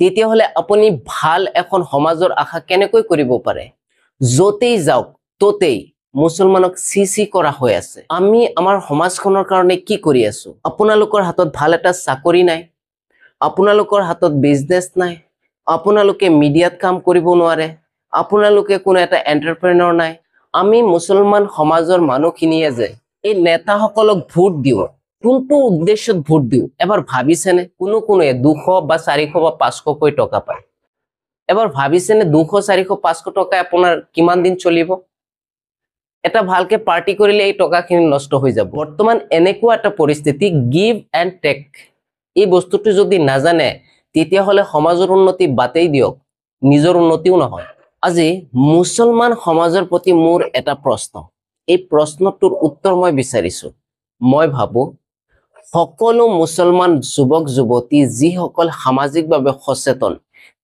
তেতিয়াহ'লে আপুনি ভাল এখন সমাজৰ আশা কেনেকৈ কৰিব পাৰে? য'তেই যাওক ত'তেই মুছলমানক চি কৰা হৈ আছে। আমি আমাৰ সমাজখনৰ কাৰণে কি কৰি আছো? আপোনালোকৰ হাতত ভাল এটা চাকৰি নাই, আপোনালোকৰ হাতত বিজনেছ নাই, আপোনালোকে মিডিয়াত কাম কৰিব নোৱাৰে, আপোনালোকে কোনো এটা এণ্টাৰপ্ৰেনৰ নাই। আমি মুছলমান সমাজৰ মানুহখিনিয়ে যে এই নেতাসকলক ভোট দিওঁ, কোনটো উদ্দেশ্যত ভোট দিওঁ এবাৰ ভাবিছেনে? কোনোৱে 200 বা 400 বা 500 টকা পায়। এবাৰ ভাবিছেনে 200, 400, 500 টকা আপোনাৰ কিমান দিন চলিব? এটা ভালকে পাৰ্টি কৰিলে এই টকাখিনি নষ্ট হৈ যাব। বৰ্তমান এনেকুৱা এটা পৰিস্থিতি, গিভ এণ্ড টেক, এই বস্তুটো যদি নাজানে তেতিয়াহ'লে সমাজৰ উন্নতি বাতেই দিয়ক, নিজৰ উন্নতিও নহয়। আজি মুছলমান সমাজৰ প্ৰতি মোৰ এটা প্ৰশ্ন, এই প্ৰশ্নটোৰ উত্তৰ মই বিচাৰিছো। মই ভাবো সকলো মুছলমান যুৱক যুৱতী যিসকল সামাজিকভাৱে সচেতন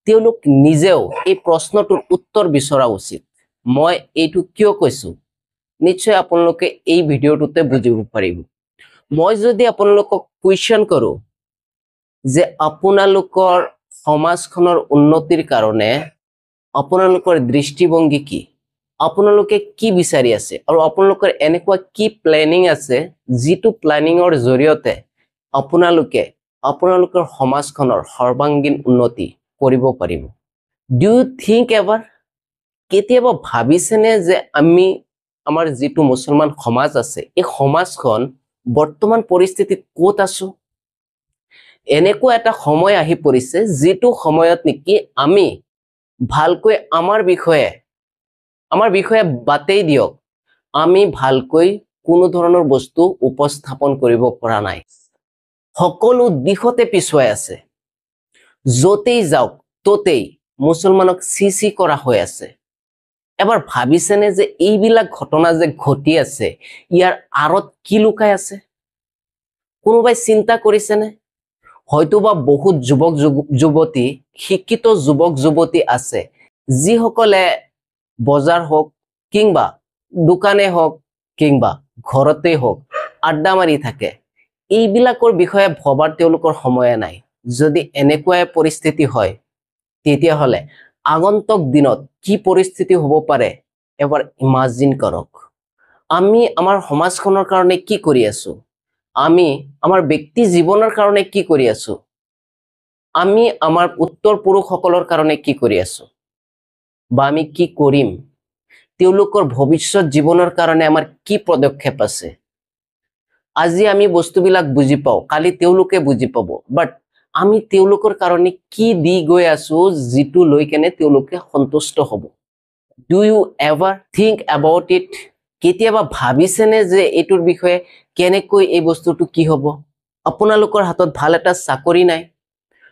তেওঁলোক নিজেও এই প্ৰশ্নটোৰ উত্তৰ বিচৰা উচিত। মই এইটো কিয় কৈছো নিশ্চয় আপোনালোকে এই ভিডিঅ'টোতে বুজিব পাৰিব। মই যদি আপোনালোকক কুৱেশ্যন কৰো যে আপোনালোকৰ সমাজখনৰ উন্নতিৰ কাৰণে আপোনালোকৰ দৃষ্টিভংগী কি, আপোনালোকে কি বিচাৰি আছে আৰু আপোনালোকৰ এনেকুৱা কি প্লেনিং আছে যিটো প্লেনিঙৰ জৰিয়তে আপোনালোকে আপোনালোকৰ সমাজখনৰ সৰ্বাংগীন উন্নতি কৰিব পাৰিব। ডু ইউ থিংক এবাৰ কেতিয়াবা ভাবিছেনে যে আমি আমাৰ যিটো মুছলমান সমাজ আছে এই সমাজখন বৰ্তমান পৰিস্থিতিত ক'ত আছো? এনেকুৱা এটা সময় আহি পৰিছে যিটো সময়ত নেকি আমি ভালকৈ আমাৰ বিষয়ে বাতেই দিয়ক, আমি ভালকৈ কোনো ধৰণৰ বস্তু উপস্থাপন কৰিব পৰা নাই। সকলো দিশতে পিছুৱাই আছে। য'তেই যাওক ত'তেই মুছলমানক চি কৰা হৈ আছে। এবাৰ ভাবিছেনে যে এইবিলাক ঘটনা যে ঘটি আছে ইয়াৰ আঁৰত কি লুকাই আছে? কোনোবাই চিন্তা কৰিছেনে? হয়তোবা বহুত যুৱক যুৱতী, শিক্ষিত যুৱক যুৱতী আছে যিসকলে বজাৰ হওক কিংবা দোকানে হওক কিংবা ঘৰতে হওক আড্ডা মাৰি থাকে। এইবিলাকৰ বিষয়ে ভবাৰ তেওঁলোকৰ সময় নাই। যদি এনেকুৱা পৰিস্থিতি হয় তেতিয়াহ'লে আগন্তুক দিনত কি পৰিস্থিতি হ'ব পাৰে এবাৰ ইমাজিন কৰক। আমি আমাৰ সমাজখনৰ কাৰণে কি কৰি আছো? আমি আমাৰ ব্যক্তি জীৱনৰ কাৰণে কি কৰি আছো? আমি আমাৰ উত্তৰ পুৰুষসকলৰ কাৰণে কি কৰি আছো বা আমি কি কৰিম? তেওঁলোকৰ ভৱিষ্যত জীৱনৰ কাৰণে আমাৰ কি পদক্ষেপ আছে? আজি আমি বস্তুবিলাক বুজি পাওঁ, কালি তেওঁলোকে বুজি পাব, বাট আমি তেওঁলোকৰ কাৰণে কি দি গৈ আছো যিটো লৈ কেনে তেওঁলোকে সন্তুষ্ট হ'ব? Do you ever think about it? কেতিয়াবা ভাবিছেনে যে এইটোৰ বিষয়ে কেনেকৈ এই বস্তুটো কি হ'ব? আপোনালোকৰ হাতত ভাল এটা চাকৰি নাই,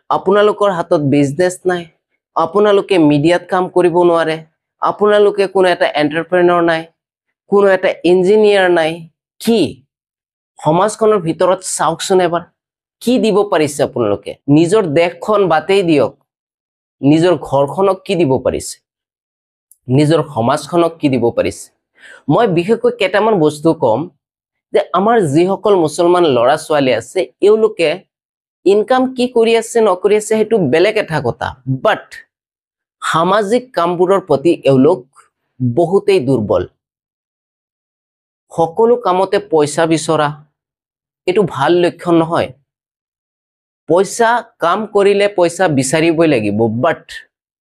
আপোনালোকৰ হাতত বিজনেছ নাই, আপোনালোকে মিডিয়াত কাম কৰিব নোৱাৰে, আপোনালোকে কোনো এটা এণ্টাৰপ্ৰেনৰ নাই, কোনো এটা ইঞ্জিনিয়াৰ নাই। কি সমাজখনৰ ভিতৰত চাওকচোন এবাৰ কি দিব পাৰিছে আপোনালোকে? নিজৰ দেশখন বাতেই দিয়ক, নিজৰ ঘৰখনক কি দিব পাৰিছে? নিজৰ সমাজখনক কি দিব পাৰিছে? মই বিশেষকৈ কেইটামান বস্তু কম যে আমাৰ যিসকল মুছলমান ল'ৰা ছোৱালী আছে এওঁলোকে ইনকাম কি কৰি আছে নকৰি আছে সেইটো বেলেগ এটা কথা, বাট সামাজিক কামবোৰৰ প্ৰতি এওঁলোক বহুতেই দুৰ্বল। সকলো কামতে পইচা বিচৰা এইটো ভাল লক্ষণ নহয়। পইচা কাম কৰিলে পইচা বিচাৰিবই লাগিব, বাট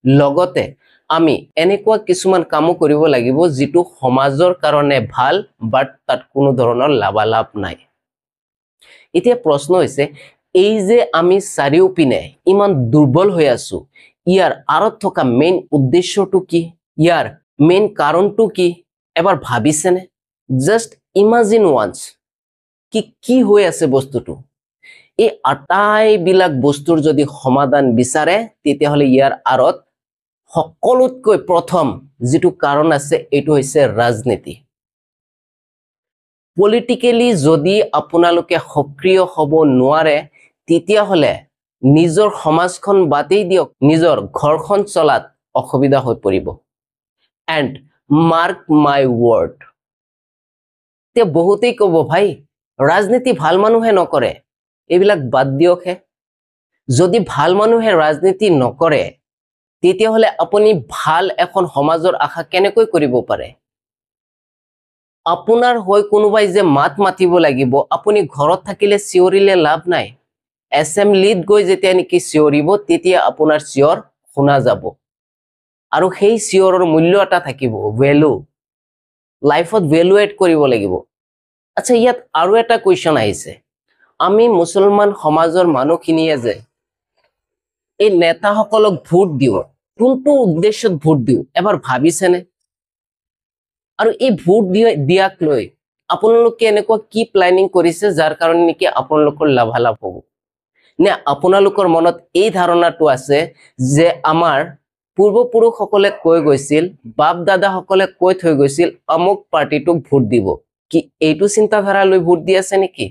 লগতে আমি এনেকুৱা কিছুমান কামো কৰিব লাগিব যিটো সমাজৰ কাৰণে ভাল, বাট তাত কোনো ধৰণৰ লাভালাভ নাই। এতিয়া প্ৰশ্ন হৈছে এই যে আমি চাৰিওপিনে ইমান দুৰ্বল হৈ আছো, ইয়াৰ আঁৰত থকা মেইন উদ্দেশ্যটো কি? ইয়াৰ মেইন কাৰণটো কি এবাৰ ভাবিছেনে? জাষ্ট ইমাজিন ওৱান্স কি হৈ আছে বস্তুটো। এই আটাইবিলাক বস্তুৰ যদি সমাধান বিচাৰে তেতিয়াহ'লে ইয়াৰ আঁৰত সকলোতকৈ প্ৰথম যিটো কাৰণ আছে এইটো হৈছে ৰাজনীতি। পলিটিকেলি যদি আপোনালোকে সক্ৰিয় হ'ব নোৱাৰে তেতিয়াহ'লে নিজৰ সমাজখন বাদেই দিয়ক, নিজৰ ঘৰখন চলাত অসুবিধা হৈ পৰিব। এণ্ড মাৰ্ক মাই ৱৰ্ড, এতিয়া বহুতেই ক'ব ভাই ৰাজনীতি ভাল মানুহে নকৰে, এইবিলাক বাদ দিয়কহে। যদি ভাল মানুহে ৰাজনীতি নকৰে তেতিয়াহলে আপুনি ভাল এখন সমাজৰ আশা কেনেকৈ কৰিব পাৰে আপোনাৰ হৈ কোনোবাই যে মাত মাতিব লাগিব আপুনি ঘৰত থাকিলে চিঞৰিলে লাভ নাই এছেম্বলিত গৈ যেতিয়া নেকি চিঞৰিব তেতিয়া আপোনাৰ চিঞৰ শুনা যাব আৰু সেই চিঞৰৰ মূল্য এটা থাকিব ভ্যালু লাইফত ভ্যালু এড কৰিব লাগিব আচ্ছা ইয়াত আৰু এটা কোৱেশ্চন আহিছে আমি মুছলমান সমাজৰ মানুহখিনিয়ে যে এই নেতাসকলক ভোট দিও কোনটো উদ্দেশ্যত ভোট দিও এবাৰ ভাবিছেনে আৰু এই ভোট দিয়াক লৈ আপোনালোকে এনেকুৱা কি প্ল্যানিং কৰিছে যাৰ কাৰণে নেকি আপোনালোকৰ লাভালাভ হ'ব নে আপোনালোকৰ মনত এই ধাৰণাটো আছে যে আমাৰ পূৰ্বপুৰুষসকলে কৈ গৈছিল বাপ দাদাসকলে কৈ থৈ গৈছিল আমুক পাৰ্টিটোক ভোট দিব কি এইটো চিন্তাধাৰা লৈ ভোট দি আছে নেকি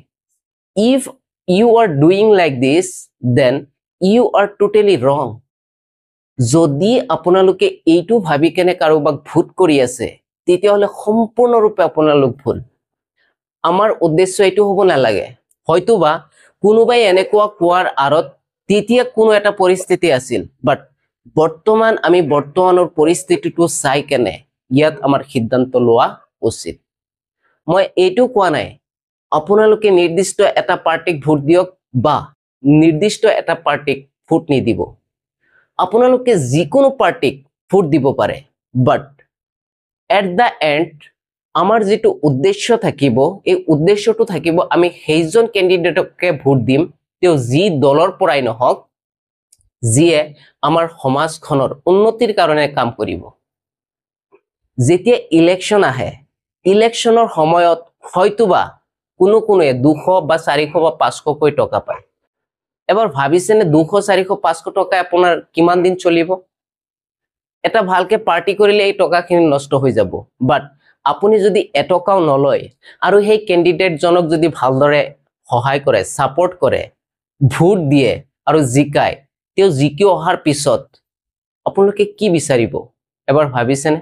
if you are doing like this then you are totally wrong যদি আপোনালোকে এইটো ভাবি কেনে কাৰোবাক ভোট কৰি আছে তেতিয়াহলে সম্পূৰ্ণৰূপে আপোনালোক ভুল আমাৰ উদ্দেশ্য এইটো হ'ব নালাগে হয়তোবা কোনোবাই এনেকুৱা কোৱাৰ আৰত তেতিয়া কোনো এটা পৰিস্থিতি আছিল বাট বৰ্তমান আমি বৰ্তমানৰ পৰিস্থিতিটো চাই কেনে ইয়াত আমাৰ সিদ্ধান্ত লোৱা উচিত মই এইটো কোৱা নাই আপোনালোকে নিৰ্দিষ্ট এটা পাৰ্টিক ভোট দিয়ক বা নিৰ্দিষ্ট এটা পাৰ্টিক ভোট নিদিব আপোনালোকে যিকোনো পাৰ্টিক ভোট দিব পাৰে বাট এট দা এণ্ড আমাৰ যেটো উদ্দেশ্য থাকিব এই উদ্দেশ্যটো থাকিব আমি সেইজন ক্যান্ডিডেটকে ভোট দিম তেও যি দলৰ পৰাই নহওক যিয়ে আমাৰ সমাজখনৰ উন্নতিৰ কাৰণে কাম কৰিব যেতিয়া ইলেকশন আহে ইলেকশনৰ সময়ত হয়তোবা কোনো 200 বা 400 বা 500 কৈ টকা পায় এবাৰ ভাবিছেনে 200 400 500 টকা আপোনাৰ কিমান দিন চলিব এটা ভালকে পাৰ্টি কৰিলে এই টকাখিনি নষ্ট হৈ যাব বাট আপুনি যদি এটকাও নলয় আৰু সেই ক্যান্ডিডেট জনক যদি ভালদৰে সহায় কৰে সাপোৰ্ট কৰে ভোট দিয়ে আৰু জিকায় তেও জিকি অহাৰ পিছত আপোনালোকে কি বিচাৰিব এবাৰ ভাবিছেনে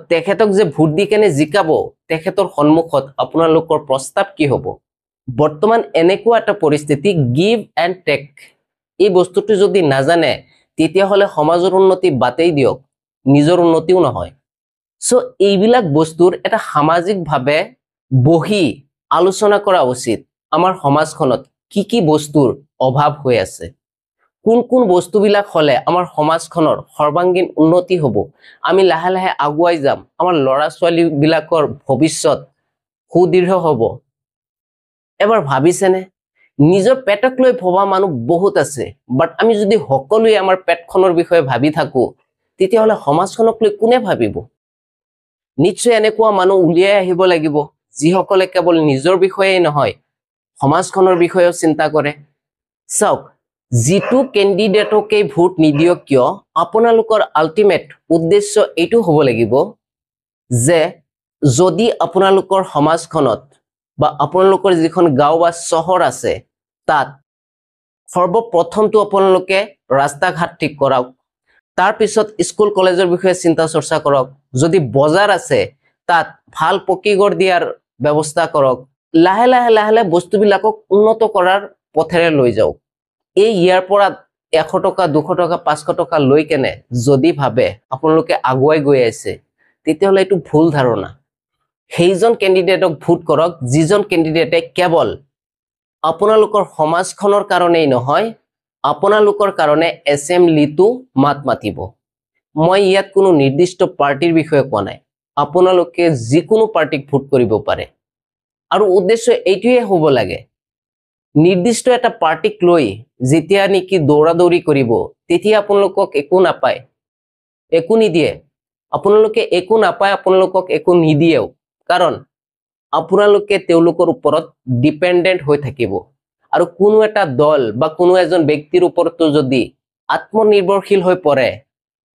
তেখেতক যে ভোট দি কেনে জিকাব তেখেতৰ সন্মুখত আপোনালোকৰ প্ৰস্তাৱ কি হ'ব বৰ্তমান এনেকুৱা এটা পৰিস্থিতি গিভ এণ্ড টেক এই বস্তুটো যদি নাজানে তেতিয়া হলে সমাজৰ উন্নতি বাতেই দিওক নিজৰ উন্নতিও নহয় সো এইবিলাক বস্তুৰ এটা সামাজিক ভাৱে বহি আলোচনা কৰা উচিত আমাৰ সমাজখনত কি বস্তুৰ অভাৱ হৈ আছে কোন বস্তুবিলাক হলে আমাৰ সমাজখনৰ সৰ্বাঙ্গীন উন্নতি হ'ব আমি লাহে লাহে আগুৱাই যাম আমাৰ লৰা ছোৱালী বিলাকৰ ভৱিষ্যত সুদৃঢ় হ'ব এবাৰ ভাবিছেনে নিজৰ পেটক লৈ ভবা মানুহ বহুত আছে বাট আমি যদি সকলোৱে আমাৰ পেটখনৰ বিষয়ে ভাবি থাকো তেতিয়া হলে সমাজখনক লৈ কোনে ভাবিব নিশ্চয় এনেকুৱা মানুহ উলিয়াই আহিব লাগিব যিসকলে কেৱল নিজৰ বিষয়ে নহয় সমাজখনৰ বিষয়েও চিন্তা কৰে চাওক যিটো ক্যান্ডিডেটকে ভোট নিদিয়ক কিয় আপোনালোকৰ আল্টিমেট উদ্দেশ্য এইটো হ'ব লাগিব যে যদি আপোনালোকৰ সমাজখনত বা আপোনালোকৰ যিখন গাঁও বা চহৰ আছে তাত সৰ্বপ্ৰথমটো আপোনালোকে ৰাস্তা ঘাট ঠিক কৰাওক তাৰ পিছত স্কুল কলেজৰ বিষয়ে চিন্তা চৰ্চা কৰক যদি বজাৰ আছে তাত ভাল পকীঘৰ দিয়াৰ ব্যৱস্থা কৰক লাহে লাহে বস্তুবিলাকক উন্নত কৰাৰ পথেৰে লৈ যাওক এই ইয়াৰ পৰা 100 টকা 200 টকা 500 টকা লৈ কেনে যদি ভাবে আপোনালোকে আগুৱাই গৈ আছে তেতিয়াহলে এইটো ভুল ধাৰণা সেইজন ক্যান্ডিডেটক ভোট কৰক যিজন ক্যান্ডিডেটে কেৱল আপোনালোকৰ সমাজখনৰ কাৰণেই নহয় আপোনালোকৰ কাৰণে এছেম্বলিটো মাত মাতিব মই ইয়াত কোনো নিৰ্দিষ্ট পাৰ্টিৰ বিষয়ে কোৱা নাই আপোনালোকে যিকোনো পাৰ্টিক ভোট কৰিব পাৰে আৰু উদ্দেশ্য এইটোৱে হ'ব লাগে নিৰ্দিষ্ট এটা পাৰ্টিক লৈ যেতিয়া নেকি দৌৰাদৌৰি কৰিব তেতিয়া আপোনালোকক একো নাপায় একো নিদিয়ে আপোনালোকে একো নাপায় আপোনালোকক একো নিদিয়েও কাৰণ আপোনালোকে তেওঁলোকৰ ওপৰত ডিপেন্ডেন্ট হৈ থাকিব আৰু কোনো এটা দল বা কোনো এজন ব্যক্তিৰ ওপৰত যদি আত্মনিৰ্ভৰশীল হৈ পৰে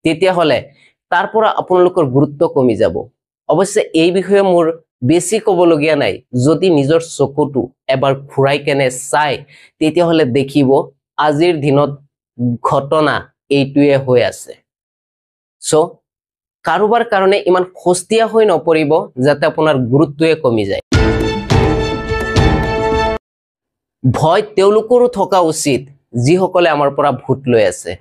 তেতিয়া হলে তাৰ পৰা আপোনালোকৰ গুৰুত্ব কমি যাব অৱশ্যে এই বিষয়ে মোৰ বেছি ক'বলগীয়া নাই যদি নিজৰ চকুটো এবাৰ ঘুৰাই কেনে চাই তেতিয়া হলে দেখিব আজিৰ দিনত ঘটনা এইটোৱে হৈ আছে সো কাৰোবাৰ কাৰণে ইমান খস্তিয়া হৈ নপৰিব যাতে আপোনাৰ গুৰুত্বয়ে কমি যায় ভয় তেওঁলোকৰো থকা উচিত যিসকলে আমাৰ পৰা ভোট লৈ আছে।